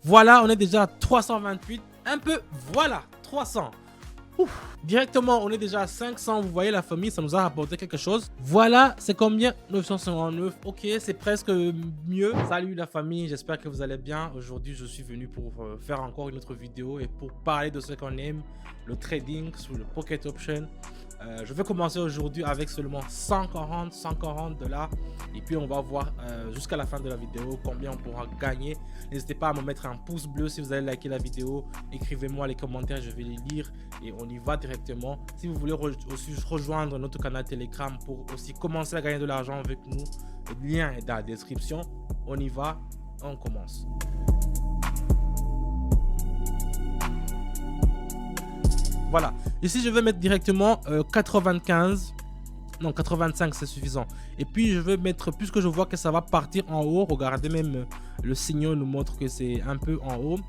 Voilà, on est déjà à 328. Un peu, voilà, 300. Ouf. Directement, on est déjà à 500. Vous voyez la famille, ça nous a rapporté quelque chose. Voilà, c'est combien? 959. Ok, c'est presque mieux. Salut la famille, j'espère que vous allez bien. Aujourd'hui, je suis venu pour faire encore une autre vidéo et pour parler de ce qu'on aime, le trading sur le Pocket Option. Je vais commencer aujourd'hui avec seulement 140 $. Et puis on va voir jusqu'à la fin de la vidéo combien on pourra gagner. N'hésitez pas à me mettre un pouce bleu si vous avez liké la vidéo. Écrivez-moi les commentaires, je vais les lire et on y va directement. Si vous voulez aussi rejoindre notre canal Telegram pour aussi commencer à gagner de l'argent avec nous, le lien est dans la description. On y va, on commence. Voilà, ici je vais mettre directement 95, non 85 c'est suffisant. Et puis je vais mettre, puisque je vois que ça va partir en haut, regardez même le signal nous montre que c'est un peu en haut.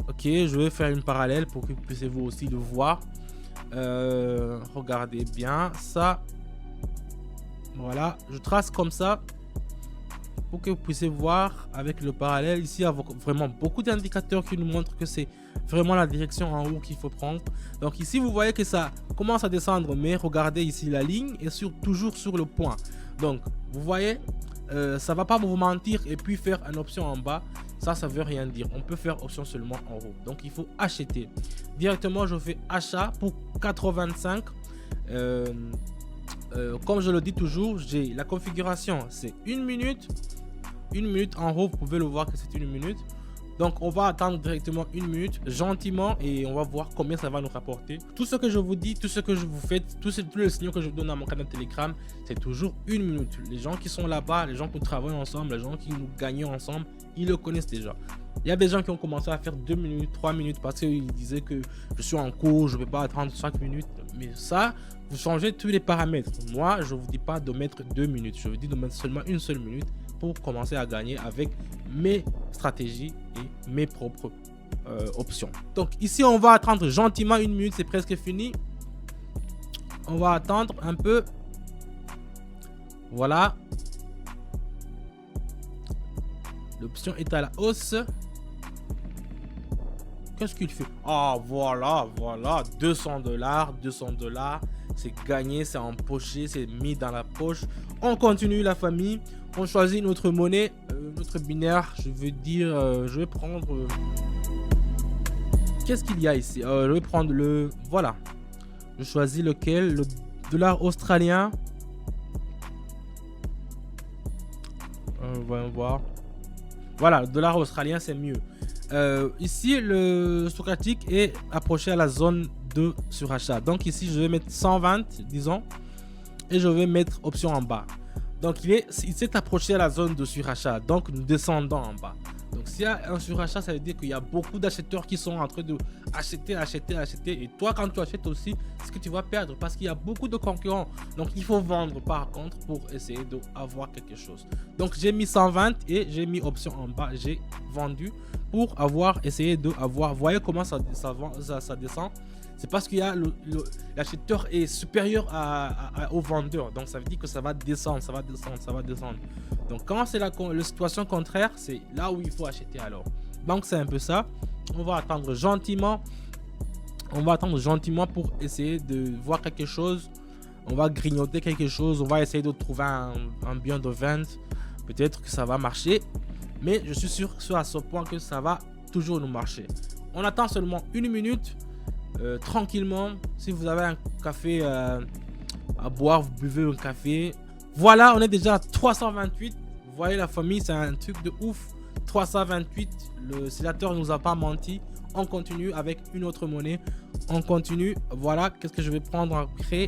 Ok, je vais faire une parallèle pour que vous puissiez vous aussi le voir. Regardez bien ça. Voilà, je trace comme ça pour que vous puissiez voir avec le parallèle. Ici, il y a vraiment beaucoup d'indicateurs qui nous montrent que c'est vraiment la direction en haut qu'il faut prendre. Donc ici, vous voyez que ça commence à descendre, mais regardez ici la ligne est toujours sur le point. Donc, vous voyez, ça va pas vous mentir et puis faire une option en bas. Ça veut rien dire. On peut faire option seulement en haut. Donc, il faut acheter. Directement, je fais achat pour 85. Comme je le dis toujours, j'ai la configuration, c'est 1 minute. 1 minute en haut, vous pouvez le voir que c'est 1 minute. Donc on va attendre directement 1 minute gentiment et on va voir combien ça va nous rapporter. Tout ce que je vous dis, tout ce que je vous fais, tous les signaux que je vous donne à mon canal Telegram, c'est toujours 1 minute. Les gens qui sont là-bas, les gens qui travaillent ensemble, les gens qui nous gagnent ensemble, ils le connaissent déjà. Il y a des gens qui ont commencé à faire 2 minutes, 3 minutes parce qu'ils disaient que je suis en cours, je ne vais pas attendre 5 minutes. Mais ça, vous changez tous les paramètres. Moi, je ne vous dis pas de mettre 2 minutes. Je vous dis de mettre seulement une seule minute pour commencer à gagner avec mes stratégies et mes propres options. Donc ici, on va attendre gentiment 1 minute. C'est presque fini. On va attendre un peu. Voilà. L'option est à la hausse. Qu'est-ce qu'il fait? Ah, voilà, 200 $, 200 $. C'est gagné, c'est empoché, c'est mis dans la poche. On continue la famille. On choisit notre monnaie, notre binaire. Je veux dire, je vais prendre... Qu'est-ce qu'il y a ici? Je vais prendre le... Voilà. Je choisis lequel? Le dollar australien. Voyons voir. Voilà, le dollar australien, c'est mieux. Ici, le stochastique est approché à la zone de surachat. Donc ici, je vais mettre 120, disons, et je vais mettre option en bas. Donc il s'est approché à la zone de surachat. Donc nous descendons en bas. Donc s'il y a un surachat, ça veut dire qu'il y a beaucoup d'acheteurs qui sont en train de acheter. Et toi, quand tu achètes aussi, c'est ce que tu vas perdre parce qu'il y a beaucoup de concurrents. Donc il faut vendre par contre pour essayer d'avoir quelque chose. Donc j'ai mis 120 et j'ai mis option en bas. J'ai vendu pour essayer d'avoir. Vous voyez comment ça descend? C'est parce qu'il y a l'acheteur est supérieur au vendeur. Donc ça veut dire que ça va descendre, ça va descendre. Donc quand c'est la situation contraire, c'est là où il faut acheter alors. Donc c'est un peu ça. On va attendre gentiment. Pour essayer de voir quelque chose. On va grignoter quelque chose. On va essayer de trouver un bien de vente. Peut-être que ça va marcher. Mais je suis sûr à ce point que ça va toujours nous marcher. On attend seulement 1 minute. Tranquillement, si vous avez un café à boire, vous buvez un café. Voilà, on est déjà à 328. Vous voyez la famille, c'est un truc de ouf. 328, le sénateur ne nous a pas menti. On continue avec une autre monnaie. On continue. Voilà, qu'est-ce que je vais prendre après?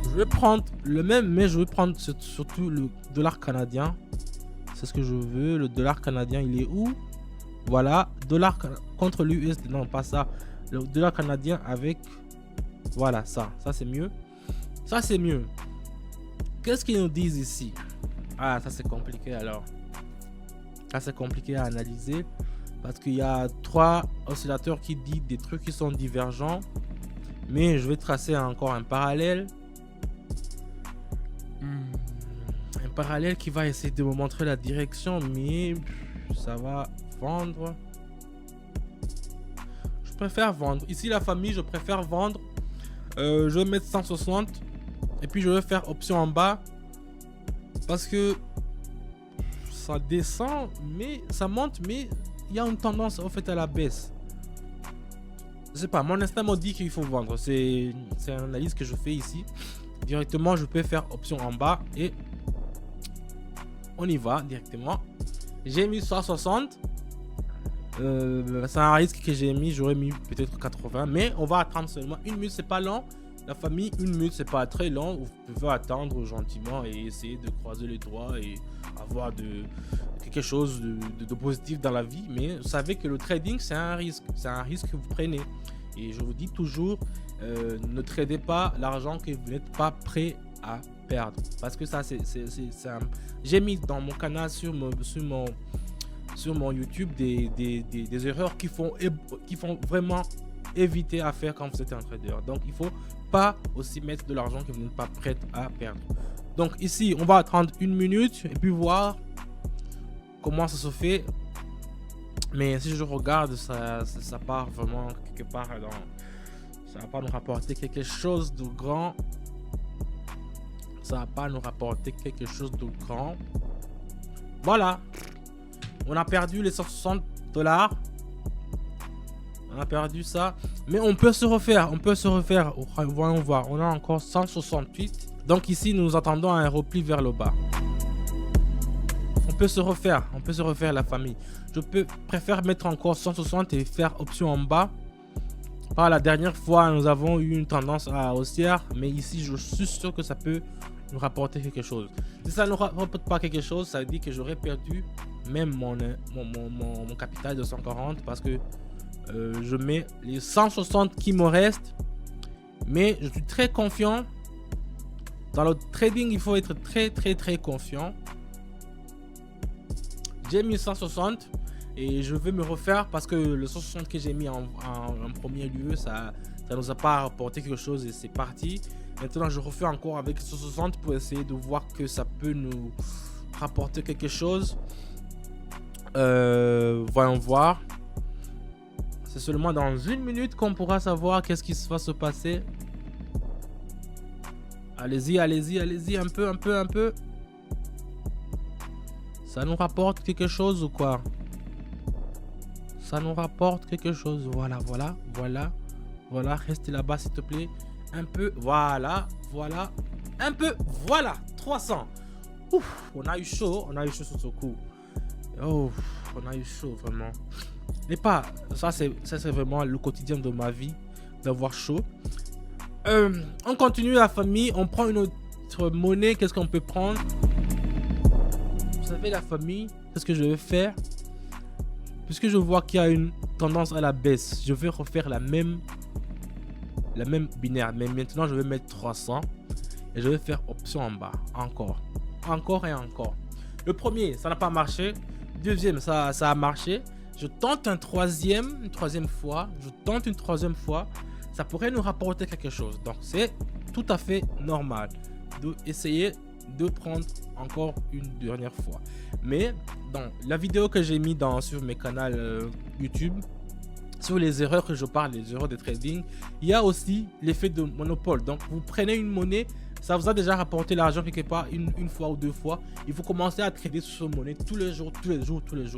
Je vais prendre le même, mais je vais prendre surtout le dollar canadien. C'est ce que je veux. Le dollar canadien, il est où? Voilà, dollar contre l'USD, non pas ça, le dollar canadien avec, voilà, ça c'est mieux, Qu'est-ce qu'ils nous disent ici? Ah, ça c'est compliqué alors, ça c'est compliqué à analyser parce qu'il y a 3 oscillateurs qui disent des trucs qui sont divergents, mais je vais tracer encore un parallèle. Un parallèle qui va essayer de me montrer la direction, mais ça va vendre. Je préfère vendre. Ici, la famille, je préfère vendre. Je vais mettre 160. Et puis, je vais faire option en bas. Parce que ça descend, mais ça monte, mais il y a une tendance en fait à la baisse. Je sais pas, mon instinct me dit qu'il faut vendre. C'est une analyse que je fais ici. Directement, je peux faire option en bas et on y va directement. J'ai mis 160. C'est un risque que j'ai mis. J'aurais mis peut-être 80, mais on va attendre seulement 1 minute. C'est pas long. La famille, 1 minute, c'est pas très long. Vous pouvez attendre gentiment et essayer de croiser les doigts et avoir quelque chose de positif dans la vie. Mais vous savez que le trading, c'est un risque. C'est un risque que vous prenez. Et je vous dis toujours, ne tradez pas l'argent que vous n'êtes pas prêt à perdre. Parce que ça, j'ai mis dans mon canal sur mon YouTube des erreurs qui font vraiment éviter à faire quand vous êtes un trader. Donc, il faut pas aussi mettre de l'argent que vous n'êtes pas prêt à perdre. Donc, ici, on va attendre 1 minute et puis voir comment ça se fait. Mais si je regarde, ça part vraiment quelque part dans... Ça va pas nous rapporter quelque chose de grand. Ça va pas nous rapporter quelque chose de grand. Voilà. On a perdu les 160 $. On a perdu ça. Mais on peut se refaire. On peut se refaire. Voyons voir. On a encore 168. Donc ici, nous attendons un repli vers le bas. On peut se refaire. On peut se refaire la famille. Je préfère mettre encore 160 et faire option en bas. La dernière fois, nous avons eu une tendance à haussière. Mais ici, je suis sûr que ça peut nous rapporter quelque chose. Si ça ne rapporte pas quelque chose, ça veut dire que j'aurais perdu même mon capital de 140. Parce que je mets les 160 qui me restent. Mais je suis très confiant. Dans le trading, il faut être très confiant. J'ai mis 160 et je vais me refaire parce que le 160 que j'ai mis en premier lieu, ça nous a pas rapporté quelque chose et c'est parti. Maintenant, je refais encore avec 160 pour essayer de voir que ça peut nous rapporter quelque chose. Voyons voir. C'est seulement dans 1 minute qu'on pourra savoir qu'est-ce qui va se passer. Allez-y, un peu. Ça nous rapporte quelque chose ou quoi? Ça nous rapporte quelque chose. Voilà. Restez là-bas, s'il te plaît. Un peu. Voilà. Un peu. Voilà. 300. Ouf, on a eu chaud sur ce coup. Oh, on a eu chaud, vraiment. Mais pas. Ça, c'est vraiment le quotidien de ma vie, d'avoir chaud. On continue la famille. On prend une autre monnaie. Qu'est-ce qu'on peut prendre? Vous savez, la famille, qu'est-ce que je vais faire? Puisque je vois qu'il y a une tendance à la baisse, je vais refaire la même binaire. Mais maintenant, je vais mettre 300 et je vais faire option en bas. Encore et encore. Le premier, ça n'a pas marché. Deuxième, ça a marché. Je tente une troisième fois. Ça pourrait nous rapporter quelque chose. Donc, c'est tout à fait normal d'essayer de prendre encore une dernière fois. Mais dans la vidéo que j'ai mis sur mes canaux YouTube, sur les erreurs que je parle, les erreurs de trading, il y a aussi l'effet de monopole. Donc vous prenez une monnaie, ça vous a déjà rapporté l'argent quelque part une fois ou 2 fois. Il faut commencer à trader sur cette monnaie tous les jours.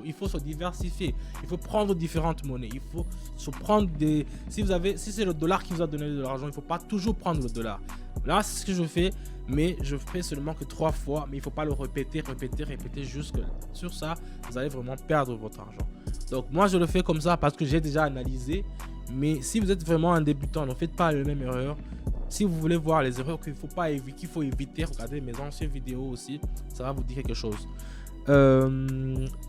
Il faut se diversifier. Il faut prendre différentes monnaies. Il faut se prendre des... Si c'est le dollar qui vous a donné de l'argent, il ne faut pas toujours prendre le dollar. Là, c'est ce que je fais, mais je fais seulement que 3 fois. Mais il ne faut pas le répéter jusque sur ça. Vous allez vraiment perdre votre argent. Donc moi, je le fais comme ça parce que j'ai déjà analysé. Mais si vous êtes vraiment un débutant, ne faites pas la même erreur. Si vous voulez voir les erreurs qu'il faut éviter, regardez mes anciennes vidéos aussi. Ça va vous dire quelque chose.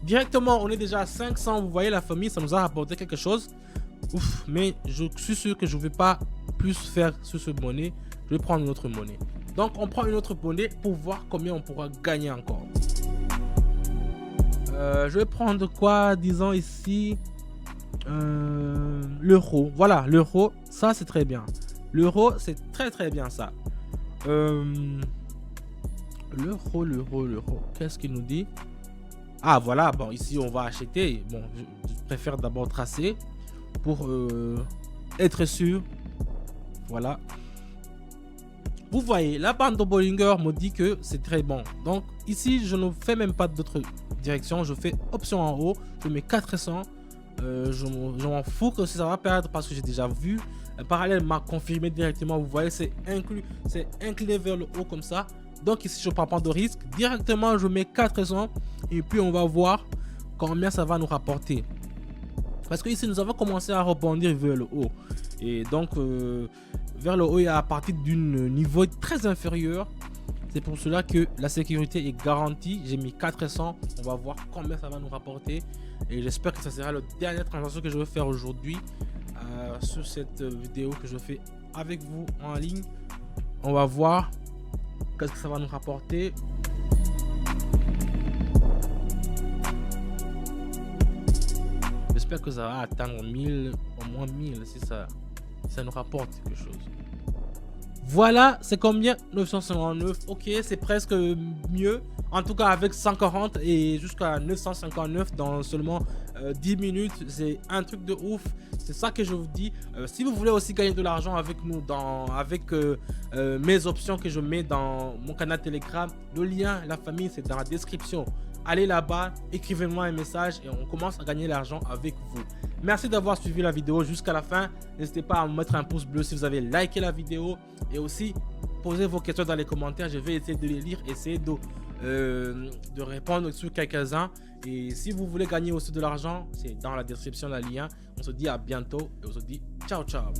Directement, on est déjà à 500. Vous voyez, la famille, ça nous a rapporté quelque chose. Ouf, mais je suis sûr que je ne vais pas plus faire sur cette monnaie. Je vais prendre une autre monnaie. Donc, on prend une autre monnaie pour voir combien on pourra gagner encore. Je vais prendre quoi? Disons ici l'euro. Voilà, l'euro, ça c'est très bien. L'euro, c'est très bien ça. L'euro. Qu'est-ce qu'il nous dit? Ah voilà, bon ici on va acheter. Bon, je préfère d'abord tracer pour être sûr. Voilà. Vous voyez, la bande de Bollinger me dit que c'est très bon. Donc ici, je ne fais même pas d'autres directions. Je fais option en haut. Je mets 400. Je m'en fous que ça va perdre parce que j'ai déjà vu. Un parallèle m'a confirmé directement. Vous voyez, c'est incliné vers le haut comme ça. Donc ici, je ne prends pas de risque. Directement, je mets 400. Et puis, on va voir combien ça va nous rapporter. Parce que ici, nous avons commencé à rebondir vers le haut. Et donc, vers le haut et à partir d'un niveau très inférieur. C'est pour cela que la sécurité est garantie. J'ai mis 400. On va voir combien ça va nous rapporter. Et j'espère que ça sera la dernière transaction que je vais faire aujourd'hui sur cette vidéo que je fais avec vous en ligne. On va voir qu'est-ce que ça va nous rapporter. J'espère que ça va atteindre 1000, au moins 1000 si ça nous rapporte quelque chose. Voilà, c'est combien? 959. Ok, c'est presque mieux. En tout cas, avec 140 et jusqu'à 959 dans seulement 10 minutes. C'est un truc de ouf. C'est ça que je vous dis. Si vous voulez aussi gagner de l'argent avec nous, avec mes options que je mets dans mon canal Telegram, le lien, la famille, c'est dans la description. Allez là-bas, écrivez-moi un message et on commence à gagner l'argent avec vous. Merci d'avoir suivi la vidéo jusqu'à la fin. N'hésitez pas à me mettre un pouce bleu si vous avez liké la vidéo. Et aussi, posez vos questions dans les commentaires. Je vais essayer de les lire, essayer de répondre sur quelques-uns. Et si vous voulez gagner aussi de l'argent, c'est dans la description le lien. On se dit à bientôt et on se dit ciao ciao.